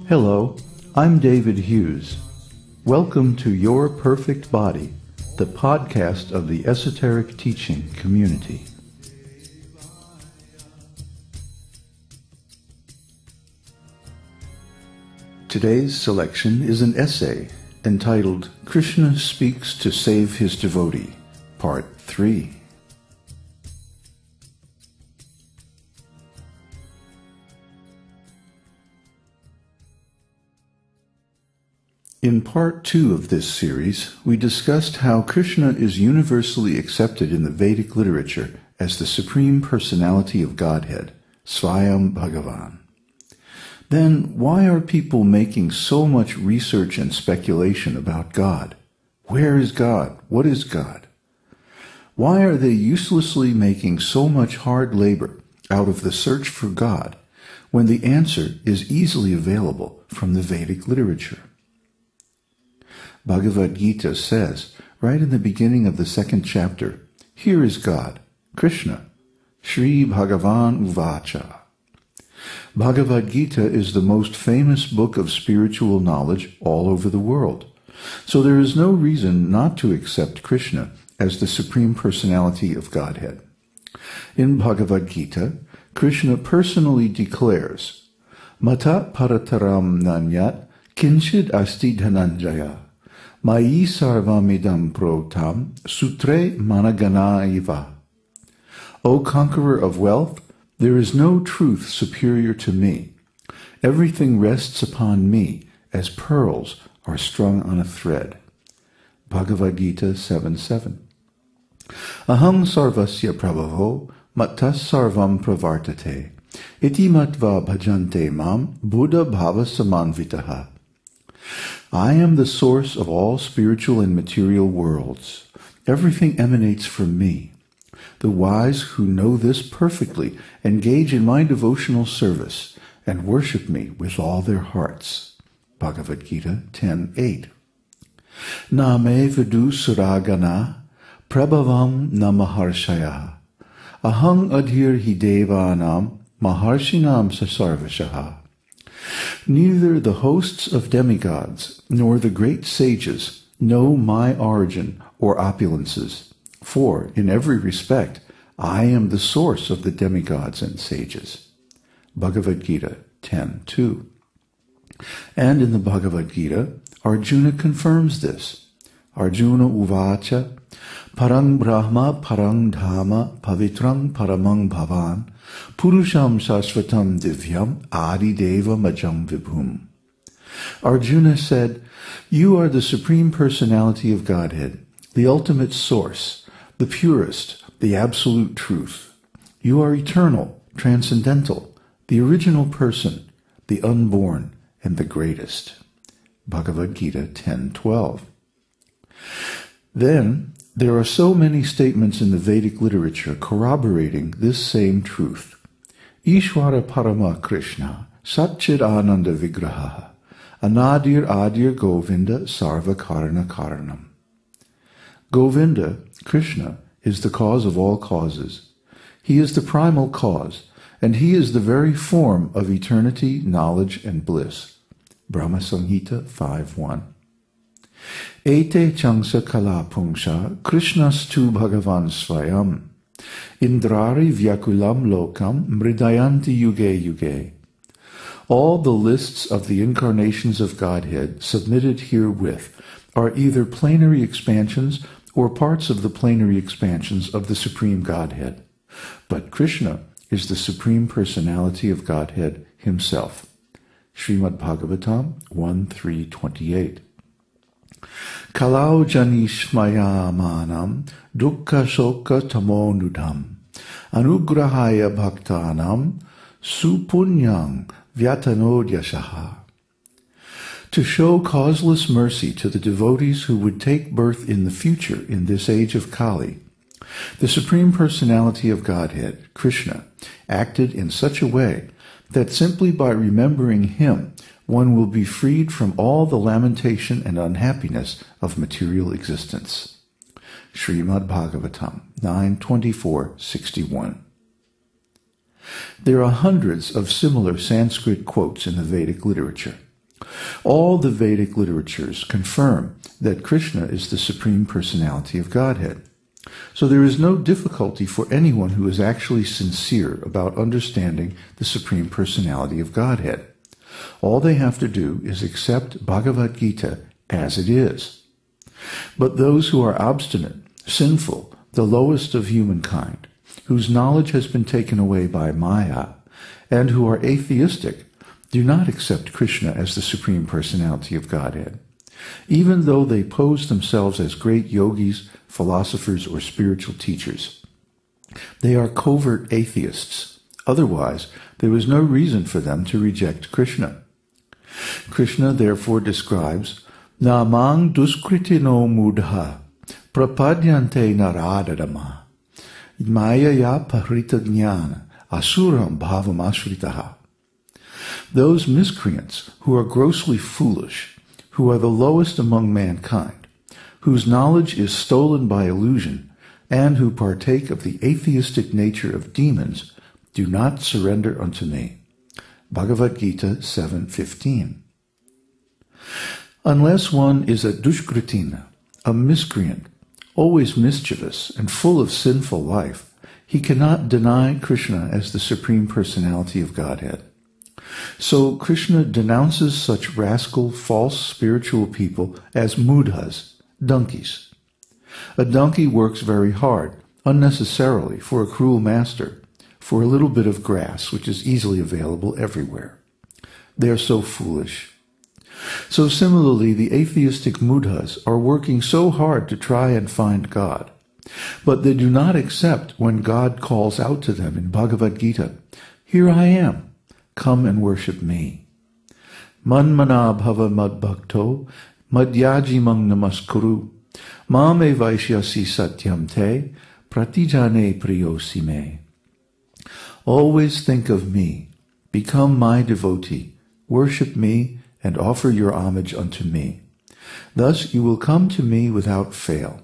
Hello, I'm David Hughes. Welcome to Your Perfect Body, the podcast of the Esoteric Teaching Community. Today's selection is an essay entitled Krishna Speaks to Save His Devotee, Part 3. In Part 2 of this series, we discussed how Krishna is universally accepted in the Vedic literature as the Supreme Personality of Godhead, Swayam Bhagavan. Then, why are people making so much research and speculation about God? Where is God? What is God? Why are they uselessly making so much hard labor out of the search for God when the answer is easily available from the Vedic literature? Bhagavad Gita says, right in the beginning of the second chapter, here is God, Krishna, Sri Bhagavan Uvacha. Bhagavad Gita is the most famous book of spiritual knowledge all over the world, so there is no reason not to accept Krishna as the Supreme Personality of Godhead. In Bhagavad Gita, Krishna personally declares, Mata parataram nanyat kinchid asti dhananjaya. Mayi sarvamidam protam sutre managana iva. O conqueror of wealth, there is no truth superior to me. Everything rests upon me as pearls are strung on a thread. Bhagavad Gita 7:7. Aham sarvasya prabhavo mattas sarvam pravartate. Iti matva bhajante mam buddha bhava samanvitaha. I am the source of all spiritual and material worlds. Everything emanates from me. The wise who know this perfectly engage in my devotional service and worship me with all their hearts. Bhagavad Gita 10:8. Na me vidu suragana prabhavam namaharshaya. Ahang adhir hi devanam maharshinam sasarvashaha. Neither the hosts of demigods nor the great sages know my origin or opulences, for in every respect I am the source of the demigods and sages. Bhagavad Gita 10:2. And in the Bhagavad Gita, Arjuna confirms this. Arjuna uvacha parang brahma parang dhamma pavitrang paramang bhavan purusham sasvatam divyam adi deva majam vibhum. Arjuna said, you are the Supreme Personality of Godhead, the ultimate source, the purest, the absolute truth. You are eternal, transcendental, the original person, the unborn, and the greatest. Bhagavad Gita 10:12. Then, there are so many statements in the Vedic literature corroborating this same truth. Ishvara Parama Krishna, Satchid Ananda Vigraha, Anadir Adir Govinda Sarva Karana Karanam. Govinda, Krishna, is the cause of all causes. He is the primal cause, and he is the very form of eternity, knowledge, and bliss. Brahma Samhita 5:1. Ete changsa kala pungsha Krishnastu Bhagavan Swayam Indrari Vyakulam Lokam Mridayanti Yuge Yuge. All the lists of the incarnations of Godhead submitted herewith are either plenary expansions or parts of the plenary expansions of the Supreme Godhead. But Krishna is the Supreme Personality of Godhead himself. Srimad Bhagavatam 1:3-28. Kalau janishmayamanam dukkha shoka tamonudam anugrahaya bhaktanam supunyang vyatanodyashaha. To show causeless mercy to the devotees who would take birth in the future in this age of Kali, the Supreme Personality of Godhead, Krishna, acted in such a way that simply by remembering him, one will be freed from all the lamentation and unhappiness of material existence. Srimad Bhagavatam 9:24-61. There are hundreds of similar Sanskrit quotes in the Vedic literature. All the Vedic literatures confirm that Krishna is the Supreme Personality of Godhead. So there is no difficulty for anyone who is actually sincere about understanding the Supreme Personality of Godhead. All they have to do is accept Bhagavad Gita as it is. But those who are obstinate, sinful, the lowest of humankind, whose knowledge has been taken away by Maya, and who are atheistic, do not accept Krishna as the Supreme Personality of Godhead. Even though they pose themselves as great yogis, philosophers, or spiritual teachers. They are covert atheists. Otherwise, there is no reason for them to reject Krishna. Krishna therefore describes, Namang duskritino mudha prapadyante naradadama mayaya parita jnana asuram bhavam ashritaha. Those miscreants who are grossly foolish, who are the lowest among mankind, whose knowledge is stolen by illusion, and who partake of the atheistic nature of demons, do not surrender unto me. Bhagavad Gita 7:15. Unless one is a dushkritina, a miscreant, always mischievous and full of sinful life, he cannot deny Krishna as the Supreme Personality of Godhead. So Krishna denounces such rascal, false spiritual people as mudhas, donkeys. A donkey works very hard, unnecessarily, for a cruel master, for a little bit of grass which is easily available everywhere. They are so foolish. So similarly, the atheistic mudhas are working so hard to try and find God, but they do not accept when God calls out to them in Bhagavad Gita, "Here I am, come and worship me." Manmana bhava madbhakto madhyajimang namaskuru mame vaishyasi satyam te pratijane priyosi me. Always think of me, become my devotee, worship me, and offer your homage unto me. Thus you will come to me without fail.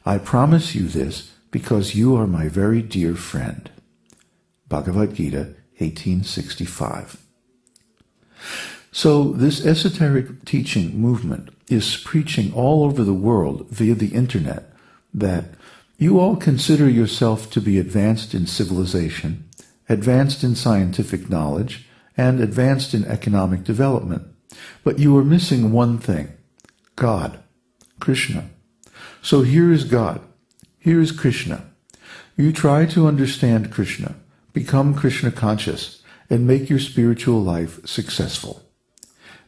I promise you this because you are my very dear friend. Bhagavad Gita 1865. So this esoteric teaching movement is preaching all over the world via the internet that you all consider yourself to be advanced in civilization, advanced in scientific knowledge, and advanced in economic development. But you are missing one thing, God, Krishna. So here is God, here is Krishna. You try to understand Krishna, become Krishna conscious, and make your spiritual life successful.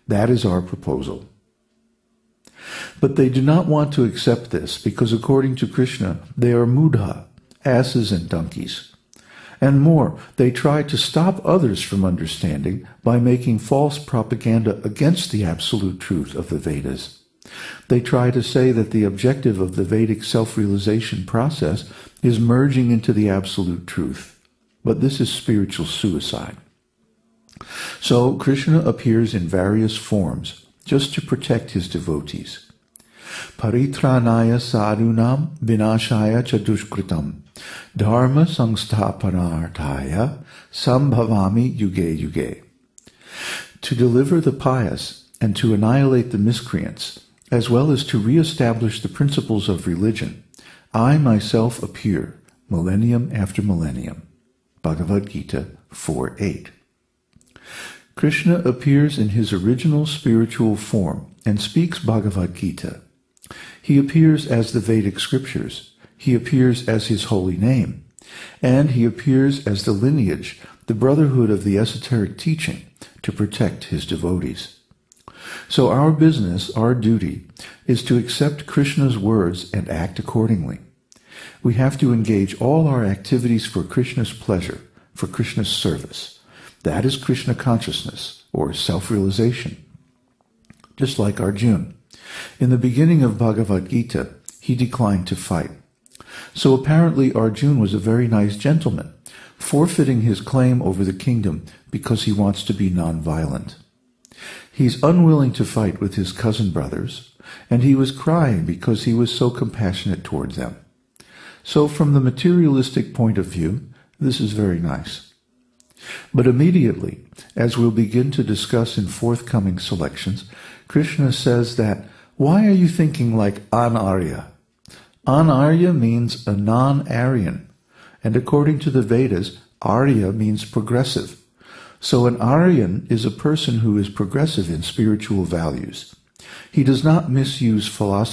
That is our proposal. But they do not want to accept this because according to Krishna, they are mudha, asses and donkeys. And more, they try to stop others from understanding by making false propaganda against the absolute truth of the Vedas. They try to say that the objective of the Vedic self-realization process is merging into the absolute truth. But this is spiritual suicide. So Krishna appears in various forms just to protect his devotees. Paritranaya sadhunam vinashaya chadushkritam dharma samsthapanarthaya sambhavami yuge yuge. To deliver the pious and to annihilate the miscreants, as well as to re-establish the principles of religion, I myself appear millennium after millennium. Bhagavad Gita 4:8. Krishna appears in his original spiritual form and speaks Bhagavad Gita. He appears as the Vedic scriptures. He appears as his holy name. And he appears as the lineage, the brotherhood of the esoteric teaching to protect his devotees. So our business, our duty, is to accept Krishna's words and act accordingly. We have to engage all our activities for Krishna's pleasure, for Krishna's service. That is Krishna consciousness, or self-realization. Just like Arjuna. In the beginning of Bhagavad Gita, he declined to fight. So apparently Arjuna was a very nice gentleman, forfeiting his claim over the kingdom because he wants to be non-violent. He's unwilling to fight with his cousin brothers, and he was crying because he was so compassionate towards them. So from the materialistic point of view, this is very nice. But immediately, as we'll begin to discuss in forthcoming selections, Krishna says that, why are you thinking like an Arya? An Arya means a non-Aryan, and according to the Vedas, Arya means progressive. So an Aryan is a person who is progressive in spiritual values. He does not misuse philosophy